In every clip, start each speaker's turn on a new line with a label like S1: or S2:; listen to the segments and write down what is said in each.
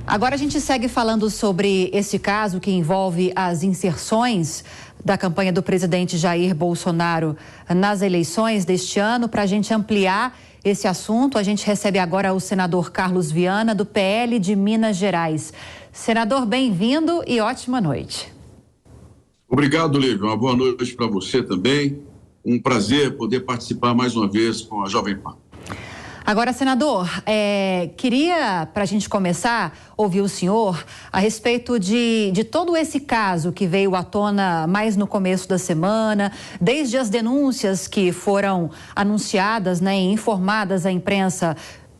S1: Agora a gente segue falando sobre esse caso que envolve as inserções da campanha do presidente Jair Bolsonaro nas eleições deste ano. Para a gente ampliar esse assunto, a gente recebe agora o senador Carlos Viana, do PL de Minas Gerais. Senador, bem-vindo e ótima noite.
S2: Obrigado, Lívia. Uma boa noite para você também. Um prazer poder participar mais uma vez com a Jovem Pan.
S1: Agora, senador, queria, para a gente começar, ouvir o senhor a respeito de todo esse caso que veio à tona mais no começo da semana, desde as denúncias que foram anunciadas, e informadas à imprensa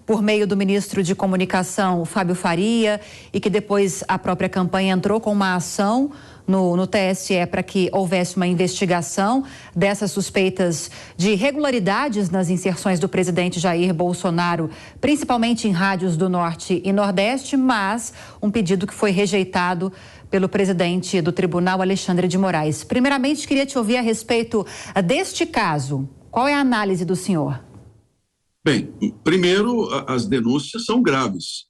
S1: por meio do ministro de Comunicação, Fábio Faria, e que depois a própria campanha entrou com uma ação no TSE para que houvesse uma investigação dessas suspeitas de irregularidades nas inserções do presidente Jair Bolsonaro, principalmente em rádios do Norte e Nordeste, mas um pedido que foi rejeitado pelo presidente do Tribunal, Alexandre de Moraes. Primeiramente, queria te ouvir a respeito deste caso. Qual é a análise do senhor?
S2: Bem, primeiro, as denúncias são graves.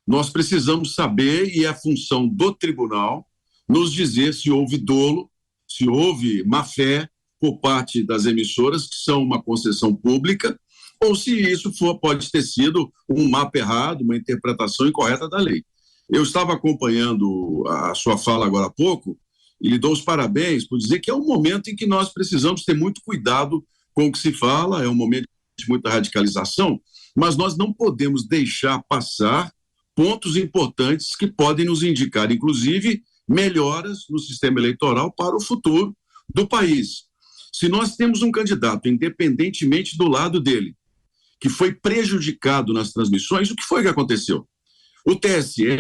S2: Nós precisamos saber, e é a função do tribunal, nos dizer se houve dolo, se houve má-fé por parte das emissoras, que são uma concessão pública, ou se isso pode ter sido um mapa errado, uma interpretação incorreta da lei. Eu estava acompanhando a sua fala agora há pouco e lhe dou os parabéns por dizer que é um momento em que nós precisamos ter muito cuidado com o que se fala, é um momento de muita radicalização, mas nós não podemos deixar passar pontos importantes que podem nos indicar, inclusive, melhoras no sistema eleitoral para o futuro do país. Se nós temos um candidato, independentemente do lado dele, que foi prejudicado nas transmissões, o que foi que aconteceu? O TSE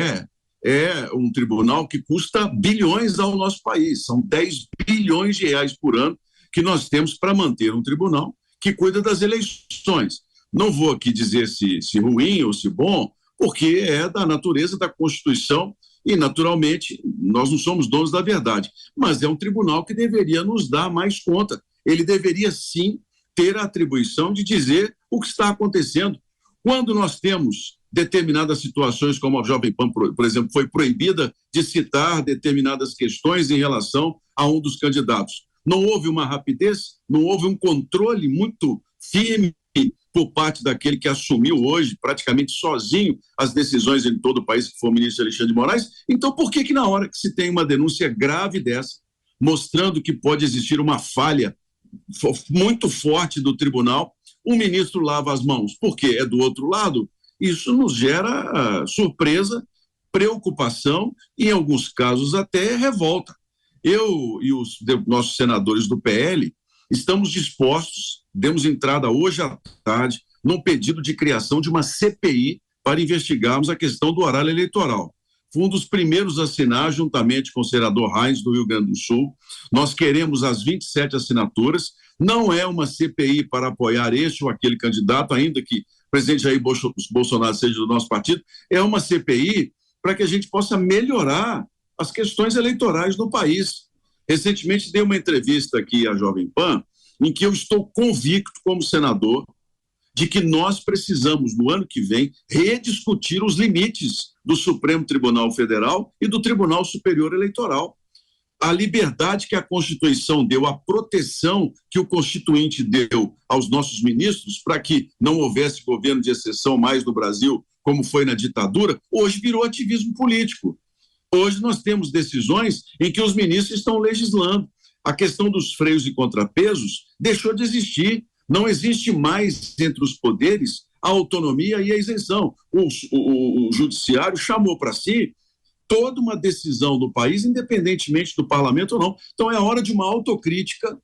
S2: é um tribunal que custa bilhões ao nosso país, são 10 bilhões de reais por ano que nós temos para manter um tribunal que cuida das eleições. Não vou aqui dizer se ruim ou se bom, porque é da natureza da Constituição e, naturalmente, nós não somos donos da verdade, mas é um tribunal que deveria nos dar mais conta. Ele deveria, sim, ter a atribuição de dizer o que está acontecendo. Quando nós temos determinadas situações, como a Jovem Pan, por exemplo, foi proibida de citar determinadas questões em relação a um dos candidatos. Não houve uma rapidez, não houve um controle muito firme por parte daquele que assumiu hoje, praticamente sozinho, as decisões em todo o país, que foi o ministro Alexandre de Moraes. Então, por que na hora que se tem uma denúncia grave dessa, mostrando que pode existir uma falha muito forte do tribunal, o ministro lava as mãos? Porque é do outro lado. Isso nos gera surpresa, preocupação e, em alguns casos, até revolta. Eu e os nossos senadores do PL estamos dispostos, demos entrada hoje à tarde, num pedido de criação de uma CPI para investigarmos a questão do horário eleitoral. Fui um dos primeiros a assinar, juntamente com o senador Reins, do Rio Grande do Sul. Nós queremos as 27 assinaturas. Não é uma CPI para apoiar este ou aquele candidato, ainda que o presidente Jair Bolsonaro seja do nosso partido. É uma CPI para que a gente possa melhorar as questões eleitorais no país. Recentemente dei uma entrevista aqui à Jovem Pan, em que eu estou convicto, como senador, de que nós precisamos, no ano que vem, rediscutir os limites do Supremo Tribunal Federal e do Tribunal Superior Eleitoral. A liberdade que a Constituição deu, a proteção que o Constituinte deu aos nossos ministros para que não houvesse governo de exceção mais no Brasil, como foi na ditadura, hoje virou ativismo político. Hoje nós temos decisões em que os ministros estão legislando. A questão dos freios e contrapesos deixou de existir. Não existe mais entre os poderes a autonomia e a isenção. O judiciário chamou para si toda uma decisão do país, independentemente do parlamento ou não. Então é hora de uma autocrítica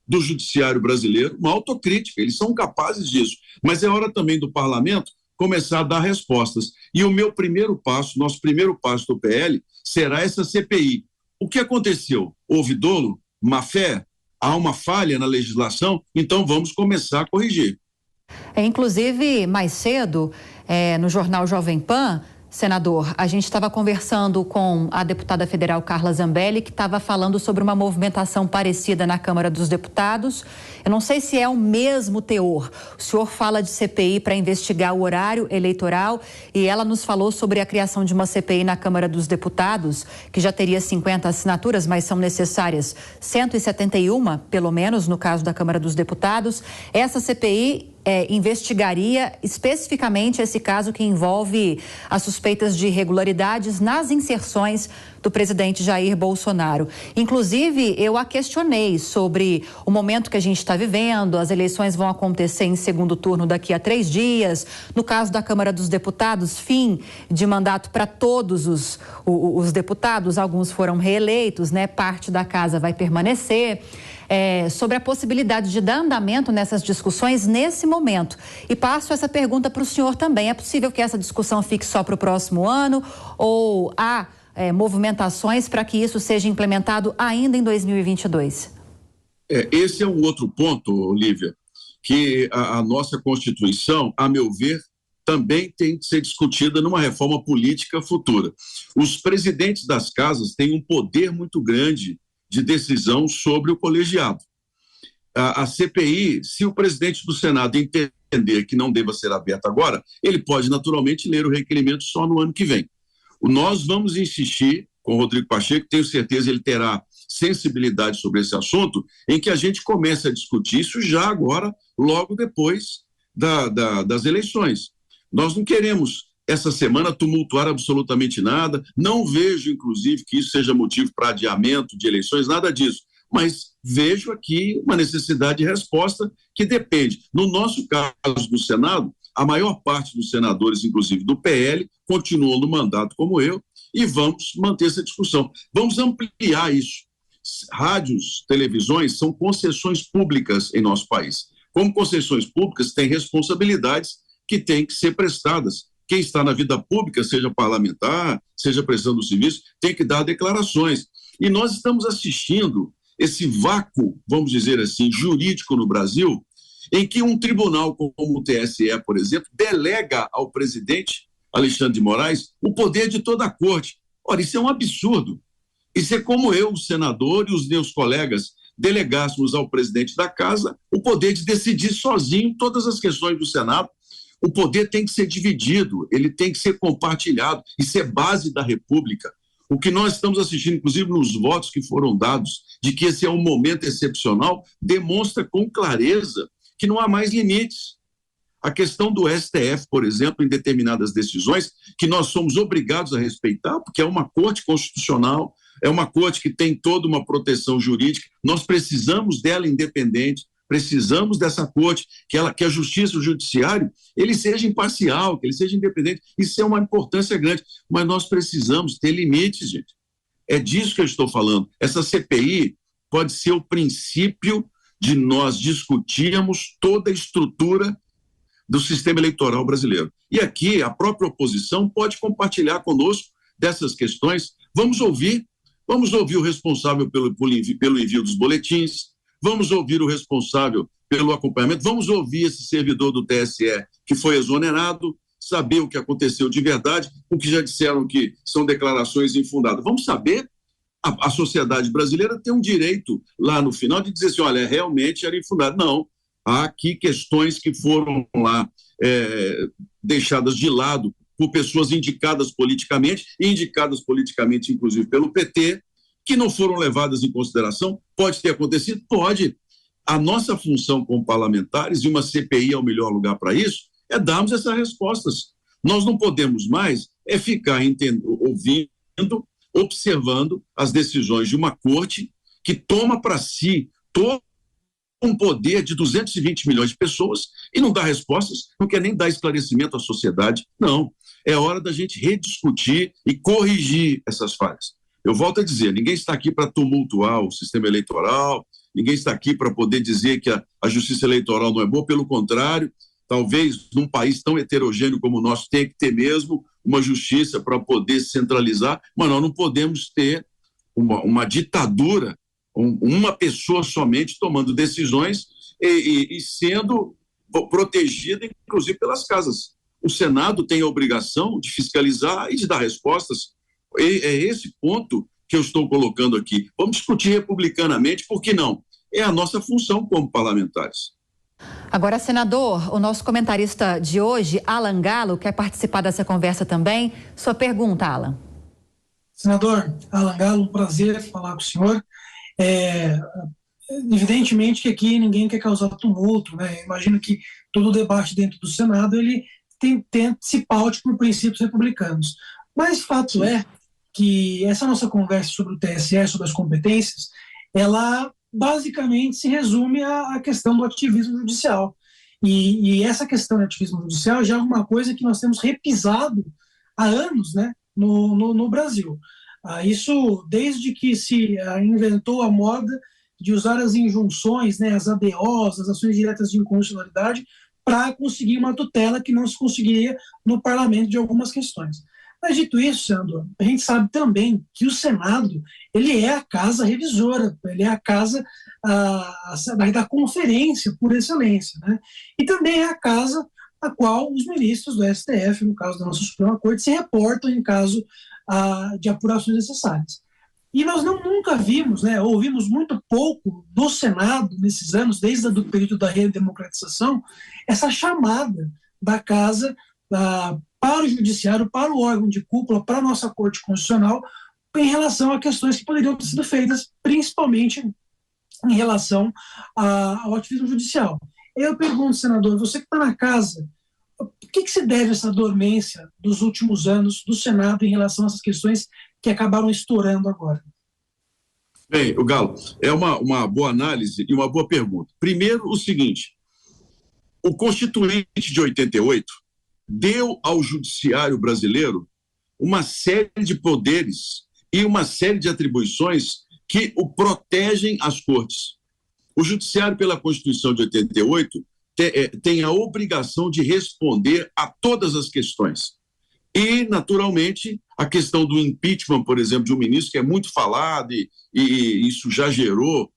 S2: do judiciário brasileiro, uma autocrítica, eles são capazes disso. Mas é hora também do parlamento começar a dar respostas. E o meu primeiro passo, nosso primeiro passo do PL, será essa CPI. O que aconteceu? Houve dolo? Má-fé? Há uma falha na legislação? Então vamos começar a corrigir.
S1: Inclusive, mais cedo, no jornal Jovem Pan, senador, a gente estava conversando com a deputada federal Carla Zambelli, que estava falando sobre uma movimentação parecida na Câmara dos Deputados. Eu não sei se é o mesmo teor. O senhor fala de CPI para investigar o horário eleitoral e ela nos falou sobre a criação de uma CPI na Câmara dos Deputados, que já teria 50 assinaturas, mas são necessárias 171, pelo menos, no caso da Câmara dos Deputados. Essa CPI investigaria especificamente esse caso que envolve as suspeitas de irregularidades nas inserções do presidente Jair Bolsonaro. Inclusive, eu a questionei sobre o momento que a gente está vivendo. As eleições vão acontecer em segundo turno daqui a 3 dias. No caso da Câmara dos Deputados, fim de mandato para todos os deputados. Alguns foram reeleitos, né? Parte da casa vai permanecer. Sobre a possibilidade de dar andamento nessas discussões nesse momento. E passo essa pergunta para o senhor também. É possível que essa discussão fique só para o próximo ano ou há movimentações para que isso seja implementado ainda em 2022?
S2: Esse é um outro ponto, Olívia, que a nossa Constituição, a meu ver, também tem que ser discutida numa reforma política futura. Os presidentes das casas têm um poder muito grande de decisão sobre o colegiado. A CPI, se o presidente do Senado entender que não deva ser aberta agora, ele pode naturalmente ler o requerimento só no ano que vem. Nós vamos insistir com o Rodrigo Pacheco, tenho certeza ele terá sensibilidade sobre esse assunto, em que a gente comece a discutir isso já agora, logo depois das eleições. Nós não queremos essa semana tumultuar absolutamente nada, não vejo, inclusive, que isso seja motivo para adiamento de eleições, nada disso, mas vejo aqui uma necessidade de resposta que depende. No nosso caso do Senado, a maior parte dos senadores, inclusive do PL, continuam no mandato como eu, e vamos manter essa discussão. Vamos ampliar isso. Rádios, televisões são concessões públicas em nosso país. Como concessões públicas, têm responsabilidades que têm que ser prestadas. Quem está na vida pública, seja parlamentar, seja prestando serviço, tem que dar declarações. E nós estamos assistindo esse vácuo, vamos dizer assim, jurídico no Brasil, em que um tribunal como o TSE, por exemplo, delega ao presidente Alexandre de Moraes o poder de toda a corte. Ora, isso é um absurdo. Isso é como eu, o senador, e os meus colegas delegássemos ao presidente da casa o poder de decidir sozinho todas as questões do Senado. O poder tem que ser dividido, ele tem que ser compartilhado, isso é base da República. O que nós estamos assistindo, inclusive nos votos que foram dados, de que esse é um momento excepcional, demonstra com clareza que não há mais limites. A questão do STF, por exemplo, em determinadas decisões, que nós somos obrigados a respeitar, porque é uma corte constitucional, é uma corte que tem toda uma proteção jurídica, nós precisamos dela independente, precisamos dessa corte, que a justiça, o judiciário, ele seja imparcial, que ele seja independente. Isso é uma importância grande, mas nós precisamos ter limites, gente. É disso que eu estou falando. Essa CPI pode ser o princípio de nós discutirmos toda a estrutura do sistema eleitoral brasileiro. E aqui a própria oposição pode compartilhar conosco dessas questões. Vamos ouvir o responsável pelo envio dos boletins, vamos ouvir o responsável pelo acompanhamento, vamos ouvir esse servidor do TSE que foi exonerado, saber o que aconteceu de verdade, o que já disseram que são declarações infundadas. Vamos saber, a sociedade brasileira tem um direito lá no final de dizer assim, olha, realmente era infundado. Não, há aqui questões que foram lá deixadas de lado por pessoas indicadas politicamente inclusive pelo PT, que não foram levadas em consideração. Pode ter acontecido? Pode. A nossa função como parlamentares, e uma CPI é o melhor lugar para isso, é darmos essas respostas. Nós não podemos mais ficar ouvindo, observando as decisões de uma corte que toma para si todo um poder de 220 milhões de pessoas e não dá respostas, não quer nem dar esclarecimento à sociedade. Não. É hora da gente rediscutir e corrigir essas falhas. Eu volto a dizer, ninguém está aqui para tumultuar o sistema eleitoral, ninguém está aqui para poder dizer que a justiça eleitoral não é boa, pelo contrário, talvez num país tão heterogêneo como o nosso tenha que ter mesmo uma justiça para poder centralizar, mas nós não podemos ter uma ditadura, uma pessoa somente tomando decisões e sendo protegida, inclusive, pelas casas. o Senado tem a obrigação de fiscalizar e de dar respostas. É esse ponto que eu estou colocando aqui. Vamos discutir republicanamente, por que não? É a nossa função como parlamentares.
S1: Agora, senador, o nosso comentarista de hoje, Alan Galo, quer participar dessa conversa também. Sua pergunta, Alan.
S3: Senador Alan Galo, um prazer falar com o senhor. Evidentemente que aqui ninguém quer causar tumulto, né? Eu imagino que todo o debate dentro do Senado ele se paute por princípios republicanos. Mas fato é que essa nossa conversa sobre o TSE, sobre as competências, ela basicamente se resume à questão do ativismo judicial. E essa questão do ativismo judicial já é uma coisa que nós temos repisado há anos, né, no Brasil. Isso desde que se inventou a moda de usar as injunções, né, as ADOs, as ações diretas de inconstitucionalidade, para conseguir uma tutela que não se conseguiria no parlamento de algumas questões. Mas dito isso, senador, a gente sabe também que o Senado ele é a casa revisora, ele é a casa da conferência por excelência, né? E também é a casa a qual os ministros do STF, no caso da nossa Suprema Corte, se reportam em caso de apurações necessárias. E nós nunca vimos, né, ouvimos muito pouco do Senado nesses anos, desde o período da redemocratização, essa chamada da casa para o judiciário, para o órgão de cúpula, para a nossa Corte Constitucional, em relação a questões que poderiam ter sido feitas, principalmente em relação ao ativismo judicial. Eu pergunto, senador, você que está na casa, por que se deve essa dormência dos últimos anos do Senado em relação a essas questões que acabaram estourando agora?
S2: Bem, o Galo, é uma boa análise e uma boa pergunta. Primeiro, o seguinte, o Constituinte de 88 deu ao judiciário brasileiro uma série de poderes e uma série de atribuições que o protegem às cortes. O judiciário, pela Constituição de 88, tem a obrigação de responder a todas as questões. E, naturalmente, a questão do impeachment, por exemplo, de um ministro, que é muito falado e isso já gerou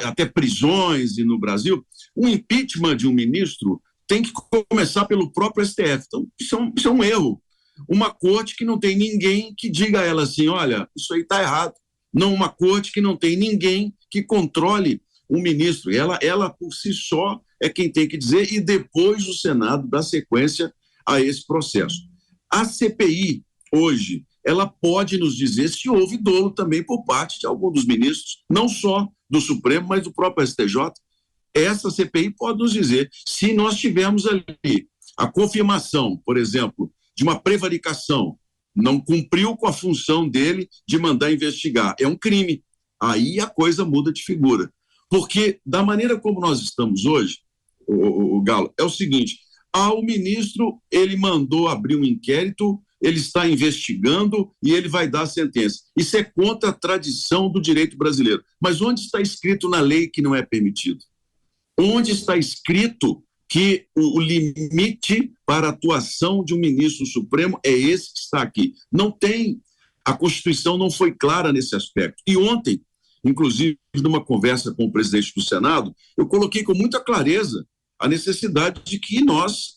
S2: até prisões no Brasil. O impeachment de um ministro tem que começar pelo próprio STF. Então, isso é um erro. Uma corte que não tem ninguém que diga a ela assim, olha, isso aí está errado. Não uma corte que não tem ninguém que controle o ministro. Ela, por si só, é quem tem que dizer, e depois o Senado dá sequência a esse processo. A CPI, hoje, ela pode nos dizer se houve dolo também por parte de algum dos ministros, não só do Supremo, mas do próprio STJ. Essa CPI pode nos dizer se nós tivermos ali a confirmação, por exemplo, de uma prevaricação, não cumpriu com a função dele de mandar investigar. É um crime. Aí a coisa muda de figura. Porque, da maneira como nós estamos hoje, o Galo, é o seguinte, o ministro, ele mandou abrir um inquérito, ele está investigando e ele vai dar a sentença. Isso é contra a tradição do direito brasileiro. Mas onde está escrito na lei que não é permitido? Onde está escrito que o limite para a atuação de um ministro supremo é esse que está aqui? Não tem. A Constituição não foi clara nesse aspecto. E ontem, inclusive, numa conversa com o presidente do Senado, eu coloquei com muita clareza a necessidade de que nós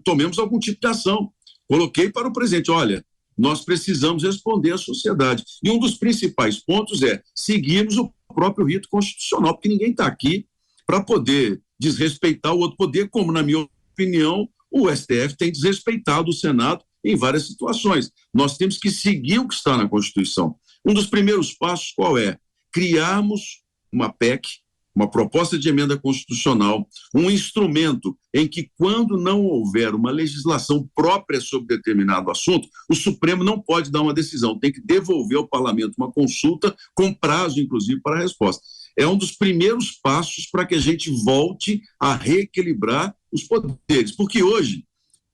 S2: tomemos algum tipo de ação. Coloquei para o presidente, olha, nós precisamos responder à sociedade. E um dos principais pontos é seguirmos o próprio rito constitucional, porque ninguém está aqui para poder desrespeitar o outro poder, como, na minha opinião, o STF tem desrespeitado o Senado em várias situações. Nós temos que seguir o que está na Constituição. Um dos primeiros passos qual é? Criarmos uma PEC, uma proposta de emenda constitucional, um instrumento em que, quando não houver uma legislação própria sobre determinado assunto, o Supremo não pode dar uma decisão, tem que devolver ao Parlamento uma consulta com prazo, inclusive, para a resposta. É um dos primeiros passos para que a gente volte a reequilibrar os poderes, porque hoje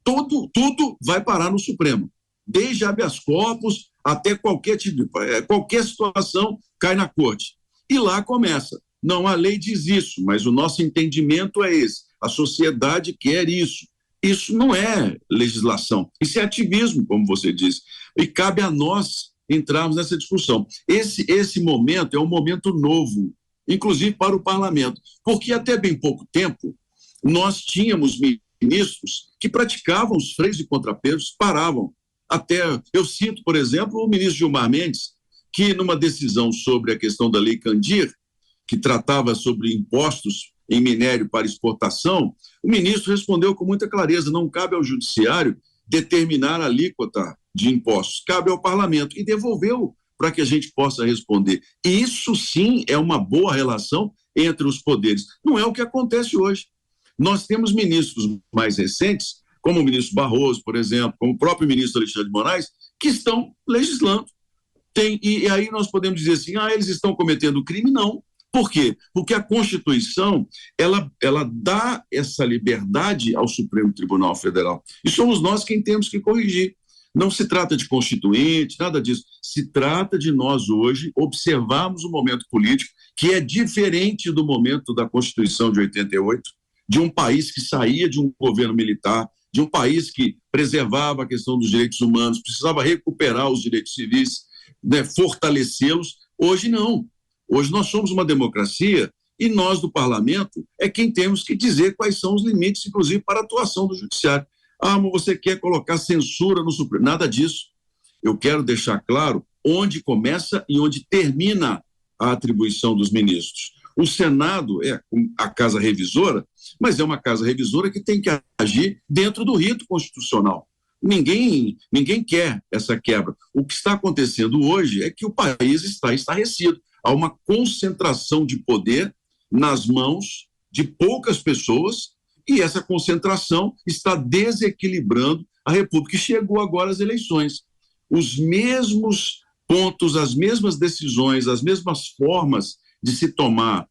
S2: tudo vai parar no Supremo, desde habeas corpus até qualquer situação cai na corte. E lá começa. Não, a lei diz isso, mas o nosso entendimento é esse. A sociedade quer isso. Isso não é legislação, isso é ativismo, como você disse. E cabe a nós entrarmos nessa discussão. Esse momento é um momento novo, inclusive para o parlamento, porque até bem pouco tempo nós tínhamos ministros que praticavam os freios e contrapesos paravam. Até, eu cito, por exemplo, o ministro Gilmar Mendes, que numa decisão sobre a questão da Lei Candir, que tratava sobre impostos em minério para exportação, o ministro respondeu com muita clareza: não cabe ao judiciário determinar a alíquota de impostos, cabe ao parlamento, e devolveu para que a gente possa responder. Isso sim é uma boa relação entre os poderes. Não é o que acontece hoje. Nós temos ministros mais recentes, como o ministro Barroso, por exemplo, como o próprio ministro Alexandre de Moraes, que estão legislando. E aí nós podemos dizer assim: eles estão cometendo crime? Não. Por quê? Porque a Constituição, ela dá essa liberdade ao Supremo Tribunal Federal. E somos nós quem temos que corrigir. Não se trata de constituinte, nada disso. Se trata de nós hoje observarmos o momento político, que é diferente do momento da Constituição de 88, de um país que saía de um governo militar, de um país que preservava a questão dos direitos humanos, precisava recuperar os direitos civis, né, fortalecê-los. Hoje não. Hoje nós somos uma democracia e nós do parlamento é quem temos que dizer quais são os limites, inclusive para a atuação do judiciário. Mas você quer colocar censura no Supremo? Nada disso. Eu quero deixar claro onde começa e onde termina a atribuição dos ministros. O Senado é a casa revisora, mas é uma casa revisora que tem que agir dentro do rito constitucional. Ninguém quer essa quebra. O que está acontecendo hoje é que o país está estarrecido. Há uma concentração de poder nas mãos de poucas pessoas e essa concentração está desequilibrando a República. E chegou agora às eleições. Os mesmos pontos, as mesmas decisões, as mesmas formas de se tomar,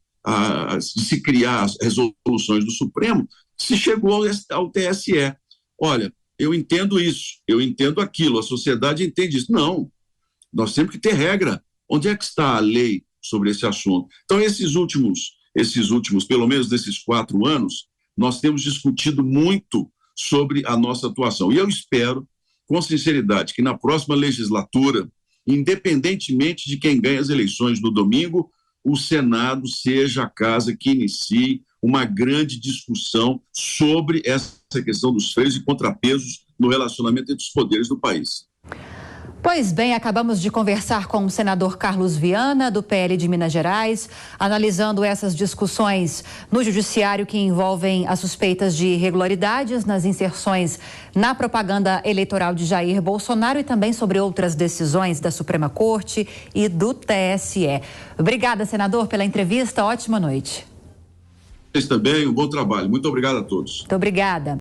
S2: de se criar as resoluções do Supremo, se chegou ao TSE. Olha, eu entendo isso, eu entendo aquilo, a sociedade entende isso. Não, nós temos que ter regra. Onde é que está a lei sobre esse assunto? Então, esses últimos, pelo menos nesses 4 anos, nós temos discutido muito sobre a nossa atuação. E eu espero, com sinceridade, que na próxima legislatura, independentemente de quem ganha as eleições no domingo, o Senado seja a casa que inicie uma grande discussão sobre essa questão dos freios e contrapesos no relacionamento entre os poderes do país.
S1: Pois bem, acabamos de conversar com o senador Carlos Viana, do PL de Minas Gerais, analisando essas discussões no judiciário que envolvem as suspeitas de irregularidades nas inserções na propaganda eleitoral de Jair Bolsonaro e também sobre outras decisões da Suprema Corte e do TSE. Obrigada, senador, pela entrevista. Ótima noite.
S2: Vocês também, um bom trabalho. Muito obrigado a todos.
S1: Muito obrigada.